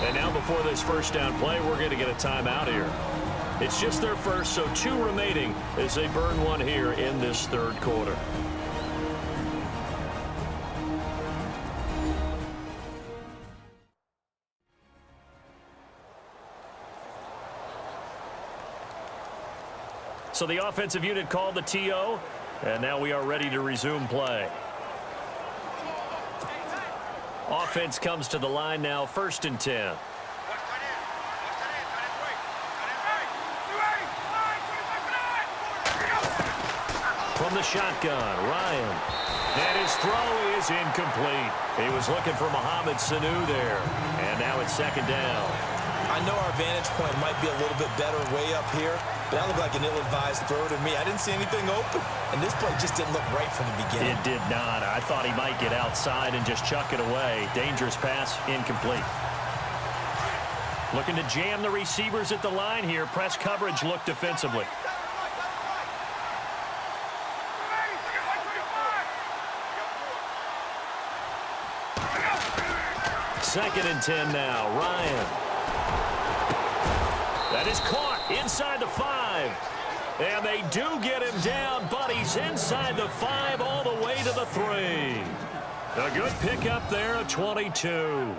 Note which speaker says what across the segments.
Speaker 1: And now before this first down play, we're going to get a timeout here. It's just their first, so 2 remaining as they burn one here in this third quarter. So the offensive unit called the TO, and now we are ready to resume play. Offense comes to the line now, 1st and 10. From the shotgun, Ryan. And his throw is incomplete. He was looking for Mohamed Sanu there. And now it's 2nd down.
Speaker 2: I know our vantage point might be a little bit better way up here, but that looked like an ill-advised throw to me. I didn't see anything open, and this play just didn't look right from the beginning.
Speaker 1: It did not. I thought he might get outside and just chuck it away. Dangerous pass, incomplete. Looking to jam the receivers at the line here. Press coverage look defensively. Second and 10 now. Ryan. That is caught inside the 5. And they do get him down, but he's inside the 5 all the way to the 3. A good pickup there, a 22.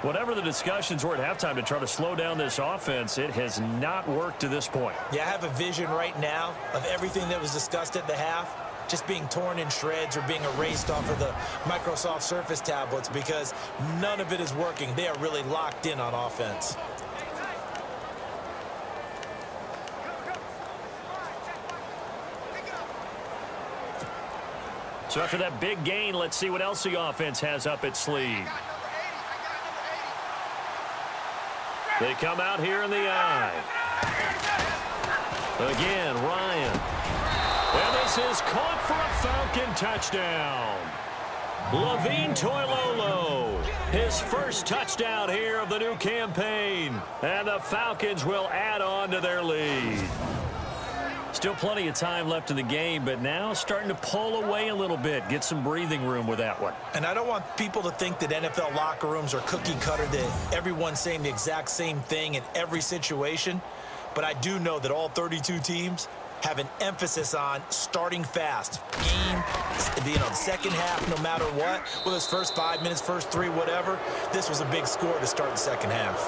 Speaker 1: Whatever the discussions were at halftime to try to slow down this offense, it has not worked to this point.
Speaker 2: Yeah, I have a vision right now of everything that was discussed at the half just being torn in shreds or being erased off of the Microsoft Surface tablets because none of it is working. They are really locked in on offense.
Speaker 1: So after that big gain, let's see what else the offense has up its sleeve. They come out here in the eye. Again, Ryan. And this is caught for a Falcon touchdown. Levine Toilolo, his first touchdown here of the new campaign. And the Falcons will add on to their lead. Still plenty of time left in the game, but now starting to pull away a little bit. Get some breathing room with that one.
Speaker 2: And I don't want people to think that NFL locker rooms are cookie cutter, that everyone's saying the exact same thing in every situation. But I do know that all 32 teams have an emphasis on starting fast. Game, the second half, no matter what, whether it's first 5 minutes, first 3, whatever, this was a big score to start the second half.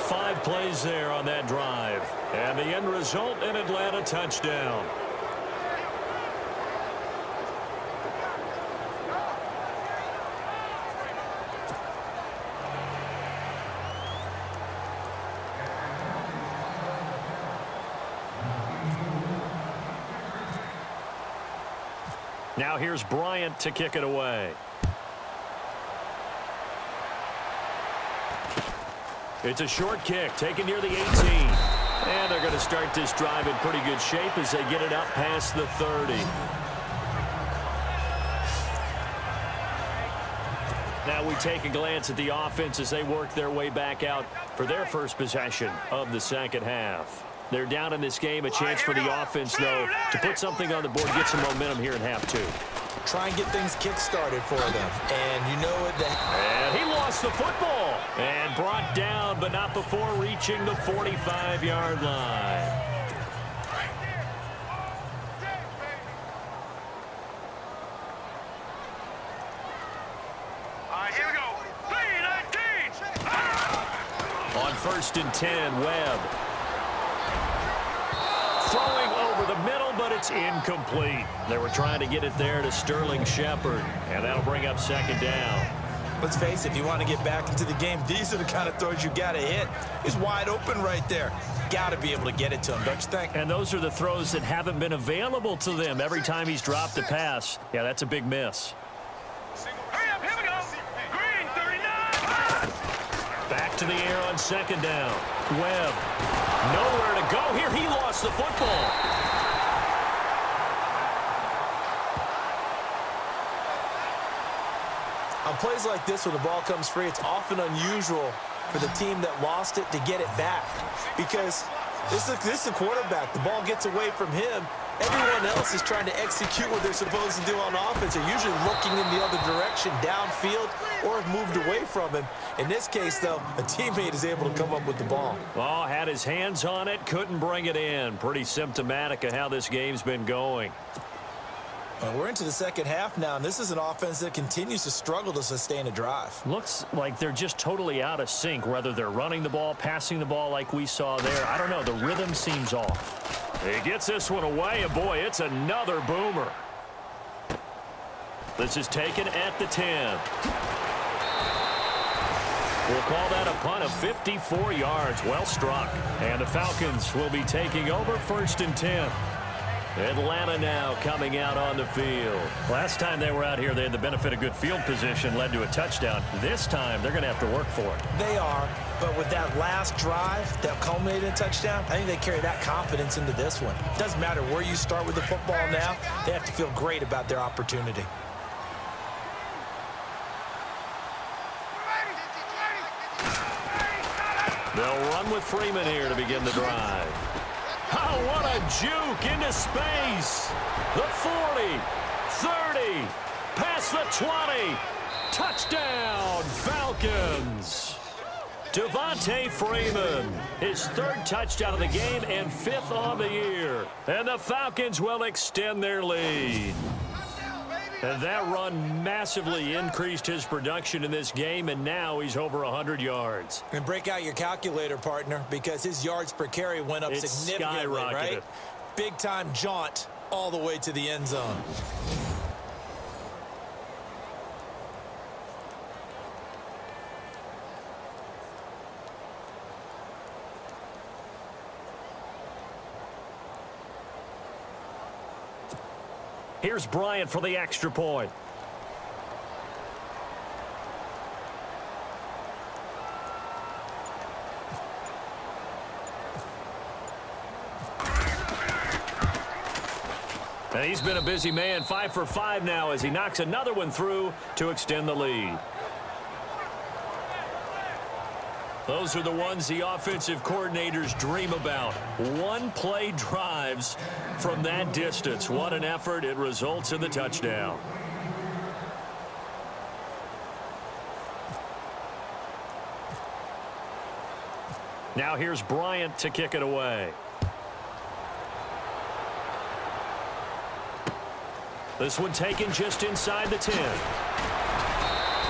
Speaker 1: 5 plays there on that drive. And the end result, an Atlanta touchdown. Now here's Bryant to kick it away. It's a short kick, taken near the 18. And they're going to start this drive in pretty good shape as they get it up past the 30. Now we take a glance at the offense as they work their way back out for their first possession of the second half. They're down in this game. A chance for the offense, though, to put something on the board, get some momentum here in half 2.
Speaker 2: Try and get things kick-started for them. And you know what?
Speaker 1: And he lost the football. And brought down, but not before reaching the 45-yard line.
Speaker 3: All right, here we go. 3-19.
Speaker 1: On 1st and 10, Webb. Throwing over the middle, but it's incomplete. They were trying to get it there to Sterling Shepard, and that'll bring up 2nd down.
Speaker 2: Let's face it, if you want to get back into the game, these are the kind of throws you got to hit. He's wide open right there. Got to be able to get it to him, don't you think?
Speaker 1: And those are the throws that haven't been available to them every time he's dropped a pass. Yeah, that's a big miss.
Speaker 3: Hurry up, here we go. Green, 39.
Speaker 1: Back to the air on 2nd down. Webb. Nowhere to go here. He lost the football.
Speaker 2: On plays like this where the ball comes free, it's often unusual for the team that lost it to get it back. Because this is the quarterback. The ball gets away from him, Everyone else is trying to execute what they're supposed to do on offense. They're usually looking in the other direction, downfield, or have moved away from him. In this case, though, a teammate is able to come up with the ball.
Speaker 1: Oh, had his hands on it, couldn't bring it in. Pretty symptomatic of how this game's been going.
Speaker 2: We're into the second half now, and this is an offense that continues to struggle to sustain a drive.
Speaker 1: Looks like they're just totally out of sync, whether they're running the ball, passing the ball like we saw there. I don't know. The rhythm seems off. He gets this one away, and boy, it's another boomer. This is taken at the 10. We'll call that a punt of 54 yards. Well struck. And the Falcons will be taking over 1st and 10. Atlanta now coming out on the field. Last time they were out here, they had the benefit of good field position, led to a touchdown. This time, they're going to have to work for it.
Speaker 2: They are, but with that last drive that culminated in a touchdown, I think they carry that confidence into this one. It doesn't matter where you start with the football now. They have to feel great about their opportunity.
Speaker 1: They'll run with Freeman here to begin the drive. Oh, what a juke into space. The 40, 30, past the 20. Touchdown, Falcons. Devontae Freeman, his 3rd touchdown of the game and 5th on the year. And the Falcons will extend their lead. And that run massively increased his production in this game, and now he's over 100 yards.
Speaker 2: And break out your calculator, partner, because his yards per carry went up significantly,
Speaker 1: skyrocketed.
Speaker 2: right? Big-time jaunt all the way to the end zone.
Speaker 1: Here's Bryant for the extra point. And he's been a busy man, 5 for 5 now as he knocks another one through to extend the lead. Those are the ones the offensive coordinators dream about. One-play drives from that distance. What an effort. It results in the touchdown. Now here's Bryant to kick it away. This one taken just inside the 10.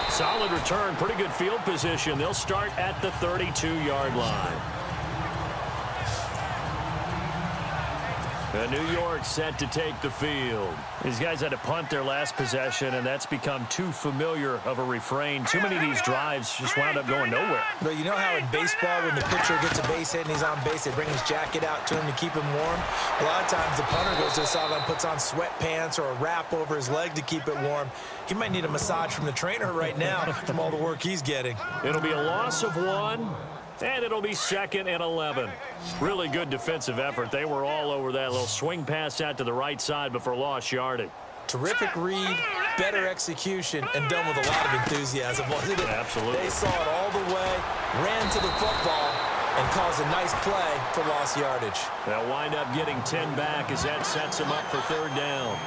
Speaker 1: Solid return, pretty good field position. They'll start at the 32-yard line. And New York set to take the field. These guys had to punt their last possession, and that's become too familiar of a refrain. Too many of these drives just wound up going nowhere.
Speaker 2: But you know how in baseball, when the pitcher gets a base hit and he's on base, they bring his jacket out to him to keep him warm? A lot of times the punter goes to the sideline, puts on sweatpants or a wrap over his leg to keep it warm. He might need a massage from the trainer right now from all the work he's getting.
Speaker 1: It'll be a loss of 1. And it'll be 2nd and 11. Really good defensive effort. They were all over that little swing pass out to the right side before lost yardage.
Speaker 2: Terrific read, better execution, and done with a lot of enthusiasm, wasn't it?
Speaker 1: Absolutely.
Speaker 2: They saw it all the way, ran to the football, and caused a nice play for lost yardage.
Speaker 1: They'll wind up getting 10 back as that sets them up for 3rd down.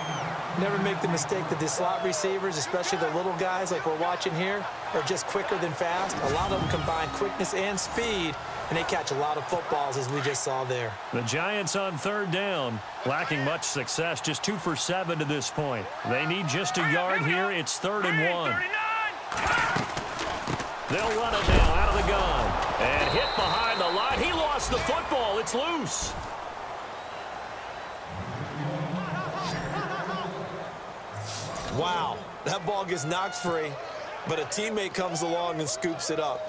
Speaker 2: Never make the mistake that the slot receivers, especially the little guys like we're watching here, are just quicker than fast. A lot of them combine quickness and speed, and they catch a lot of footballs, as we just saw there.
Speaker 1: The Giants on 3rd down, lacking much success, just 2 for 7 to this point. They need just a yard here. It's 3rd and 1. They'll run it now out of the gun. And hit behind the line. He lost the football. It's loose.
Speaker 2: Wow, that ball gets knocked free, but a teammate comes along and scoops it up.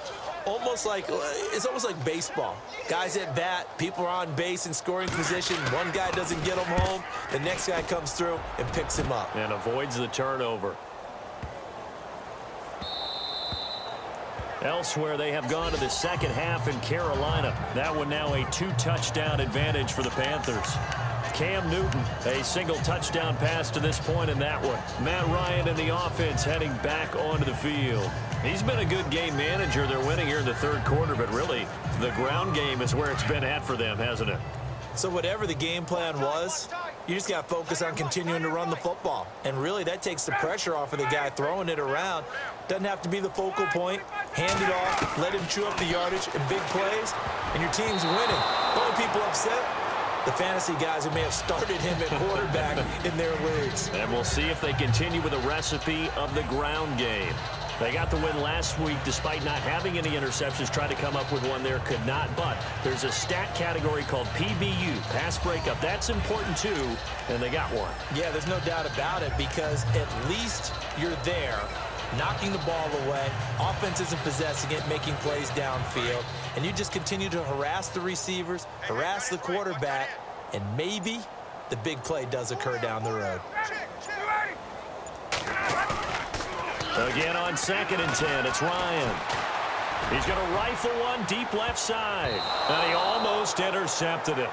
Speaker 2: It's almost like baseball. Guys at bat, people are on base in scoring position. One guy doesn't get him home. The next guy comes through and picks him up.
Speaker 1: And avoids the turnover. Elsewhere, they have gone to the second half in Carolina. That one now a 2-touchdown advantage for the Panthers. Cam Newton, a single touchdown pass to this point in that one. Matt Ryan and the offense heading back onto the field. He's been a good game manager. They're winning here in the 3rd quarter, but really, the ground game is where it's been at for them, hasn't it?
Speaker 2: So whatever the game plan was, You just got to focus on continuing to run the football. And really, that takes the pressure off of the guy throwing it around. Doesn't have to be the focal point. Hand it off, let him chew up the yardage in big plays, and your team's winning. The only people upset, the fantasy guys who may have started him at quarterback in their leagues.
Speaker 1: And we'll see if they continue with a recipe of the ground game. They got the win last week despite not having any interceptions. Tried to come up with one there, could not. But there's a stat category called PBU, pass breakup. That's important too, and they got one.
Speaker 2: Yeah, there's no doubt about it, because at least you're there, knocking the ball away, offense isn't possessing it, making plays downfield, and you just continue to harass the receivers, harass the quarterback, and maybe the big play does occur down the road.
Speaker 1: Again on 2nd and 10, it's Ryan. He's going to rifle one deep left side, and he almost intercepted it.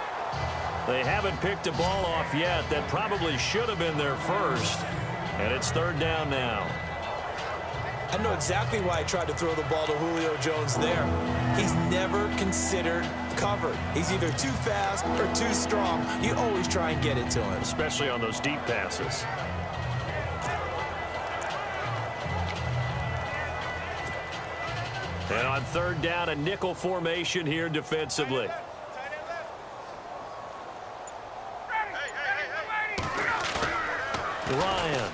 Speaker 1: They haven't picked a ball off yet. That probably should have been their first, and it's 3rd down now.
Speaker 2: I know exactly why I tried to throw the ball to Julio Jones there. He's never considered covered. He's either too fast or too strong. You always try and get it to him.
Speaker 1: Especially on those deep passes. And on 3rd down, a nickel formation here defensively. Ryan.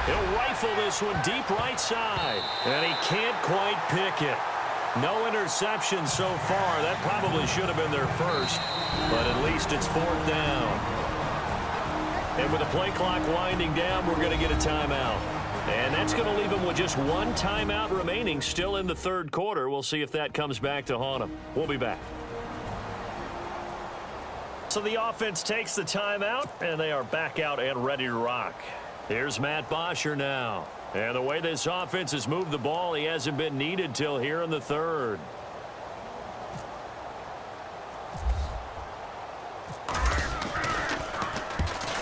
Speaker 1: He'll rifle this one deep right side. And he can't quite pick it. No interception so far. That probably should have been their first. But at least it's 4th down. And with the play clock winding down, we're going to get a timeout. And that's going to leave them with just one timeout remaining still in the 3rd quarter. We'll see if that comes back to haunt them. We'll be back. So the offense takes the timeout, and they are back out and ready to rock. Here's Matt Bosher now. And the way this offense has moved the ball, he hasn't been needed till here in the 3rd.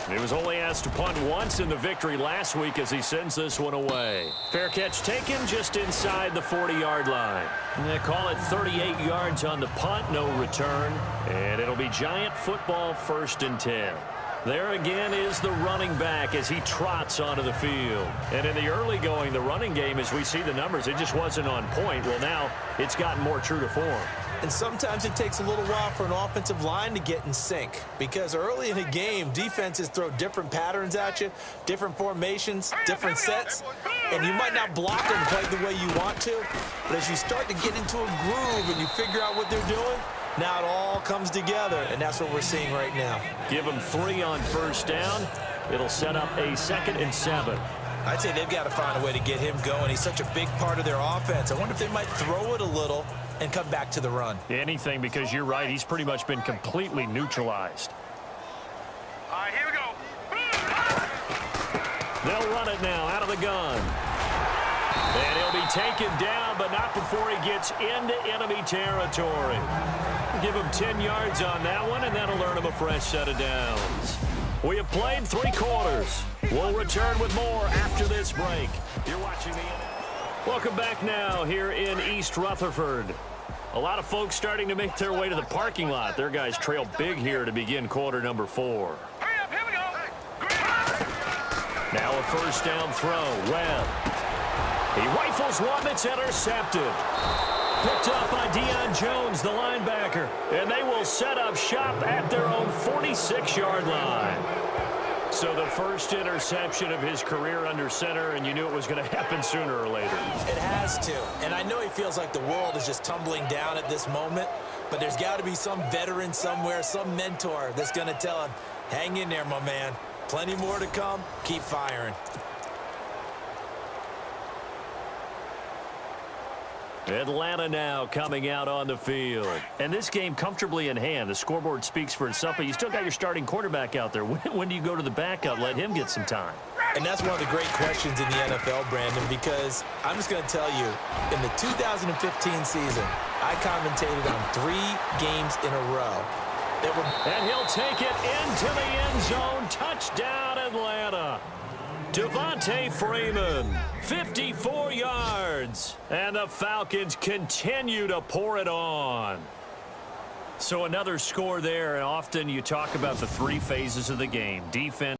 Speaker 1: He was only asked to punt once in the victory last week as he sends this one away. Fair catch taken just inside the 40-yard line. And they call it 38 yards on the punt, no return. And it'll be Giant football 1st and 10. There again is the running back as he trots onto the field. And in the early going, the running game, as we see the numbers, it just wasn't on point. Well, now it's gotten more true to form.
Speaker 2: And sometimes it takes a little while for an offensive line to get in sync, because early in a game, defenses throw different patterns at you, different formations, different sets, and you might not block them quite the way you want to, but as you start to get into a groove and you figure out what they're doing, now it all comes together, and that's what we're seeing right now.
Speaker 1: Give them 3 on 1st down. It'll set up a 2nd and 7.
Speaker 2: I'd say they've got to find a way to get him going. He's such a big part of their offense. I wonder if they might throw it a little and come back to the run.
Speaker 1: Anything, because you're right. He's pretty much been completely neutralized.
Speaker 3: All right, here we go.
Speaker 1: They'll run it now out of the gun. And he'll be taken down, but not before he gets into enemy territory. Give him 10 yards on that one, and that'll earn him a fresh set of downs. We have played 3 quarters. We'll return with more after this break. You're watching the NFL. Welcome back now here in East Rutherford. A lot of folks starting to make their way to the parking lot. Their guys trail big here to begin quarter number 4.
Speaker 3: Hurry up, here we go.
Speaker 1: Now a 1st down throw. Webb. He rifles one that's intercepted. Picked up by Deion Jones, the linebacker. And they will set up shop at their own 46-yard line. So the first interception of his career under center, and you knew it was going to happen sooner or later.
Speaker 2: It has to. And I know he feels like the world is just tumbling down at this moment, but there's got to be some veteran somewhere, some mentor that's going to tell him, hang in there, my man. Plenty more to come. Keep firing.
Speaker 1: Atlanta now coming out on the field. And this game comfortably in hand. The scoreboard speaks for itself, but you still got your starting quarterback out there. When do you go to the backup? Let him get some time.
Speaker 2: And that's one of the great questions in the NFL, Brandon, because I'm just going to tell you, in the 2015 season, I commentated on 3 games in a row.
Speaker 1: And he'll take it into the end zone. Touchdown, Atlanta. Devontae Freeman, 54 yards. And the Falcons continue to pour it on. So another score there, and often you talk about the three phases of the game: defense,